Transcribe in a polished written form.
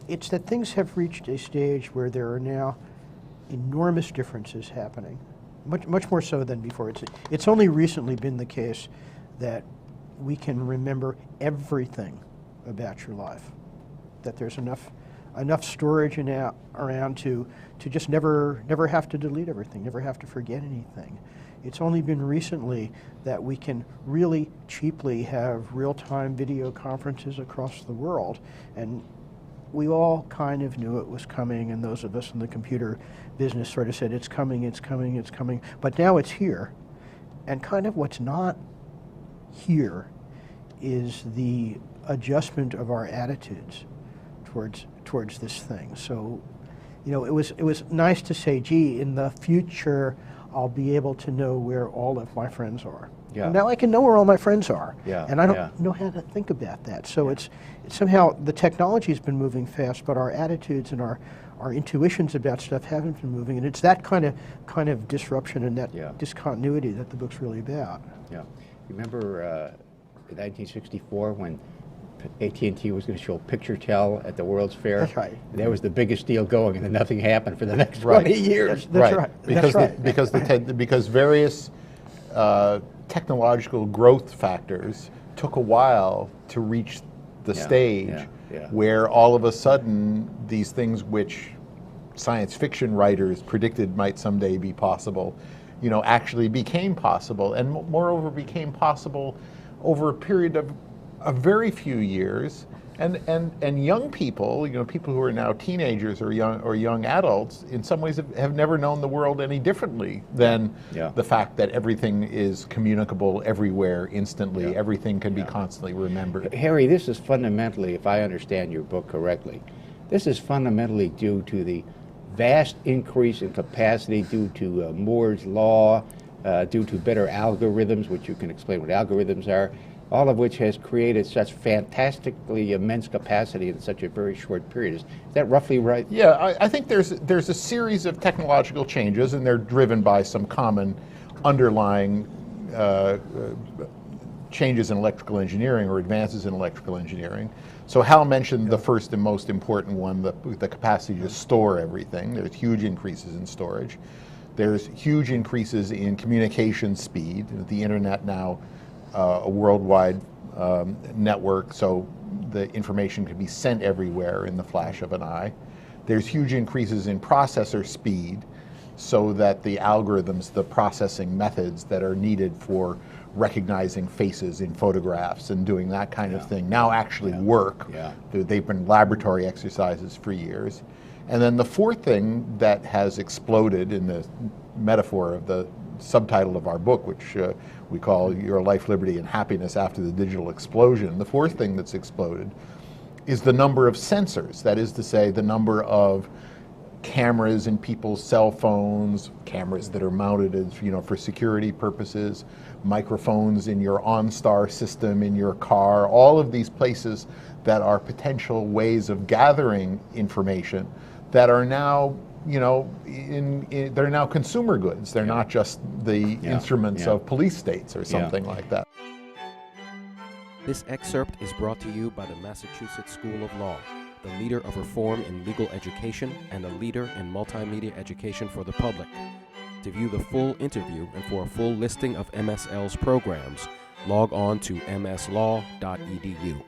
It's that things have reached a stage where there are now enormous differences happening, much more so than before. It's only recently been the case that we can remember everything about your life, that there's enough storage around to just never have to delete everything, never have to forget anything. It's only been recently that we can really cheaply have real-time video conferences across the world, and we all kind of knew it was coming, and those of us in the computer business sort of said, it's coming, it's coming, it's coming, but now it's here. And kind of what's not here is the adjustment of our attitudes towards this thing. So, you know, it was nice to say, gee, in the future, I'll be able to know where all of my friends are. Yeah. And now I can know where all my friends are. Yeah. And I don't know how to think about that. So it's somehow the technology's been moving fast, but our attitudes and our intuitions about stuff haven't been moving. And it's that kind of disruption and that discontinuity that the book's really about. Yeah. You remember in 1964 when AT&T was going to show Picture Tell at the World's Fair? That's right. That was the biggest deal going, and then nothing happened for the next 20 years. That's right. Because various technological growth factors took a while to reach the stage where all of a sudden these things which science fiction writers predicted might someday be possible, you know, actually became possible, and moreover became possible over a period of a very few years, and young people, you know, people who are now teenagers or young adults, in some ways have never known the world any differently than the fact that everything is communicable everywhere instantly. Everything can be constantly remembered. Harry, this is fundamentally, if I understand your book correctly, this is fundamentally due to the vast increase in capacity due to Moore's law, due to better algorithms, which you can explain what algorithms are, all of which has created such fantastically immense capacity in such a very short period. Is that roughly right? Yeah, I think there's a series of technological changes, and they're driven by some common underlying changes in electrical engineering or advances in electrical engineering. So Hal mentioned the first and most important one, the capacity to store everything. There's huge increases in storage. There's huge increases in communication speed. The internet now, a worldwide network, so the information can be sent everywhere in the flash of an eye. There's huge increases in processor speed, so that the algorithms, the processing methods that are needed for recognizing faces in photographs and doing that kind of thing now actually work. They've been laboratory exercises for years. And then the fourth thing that has exploded, in the metaphor of the subtitle of our book, which we call Your Life, Liberty, and Happiness After the Digital Explosion, the fourth thing that's exploded is the number of sensors. That is to say, the number of cameras in people's cell phones, cameras that are mounted as, you know, for security purposes, microphones in your OnStar system in your car, all of these places that are potential ways of gathering information that are now, you know, they're now consumer goods. They're not just the instruments of police states or something like that. This excerpt is brought to you by the Massachusetts School of Law, the leader of reform in legal education and a leader in multimedia education for the public. To view the full interview and for a full listing of MSL's programs, log on to mslaw.edu.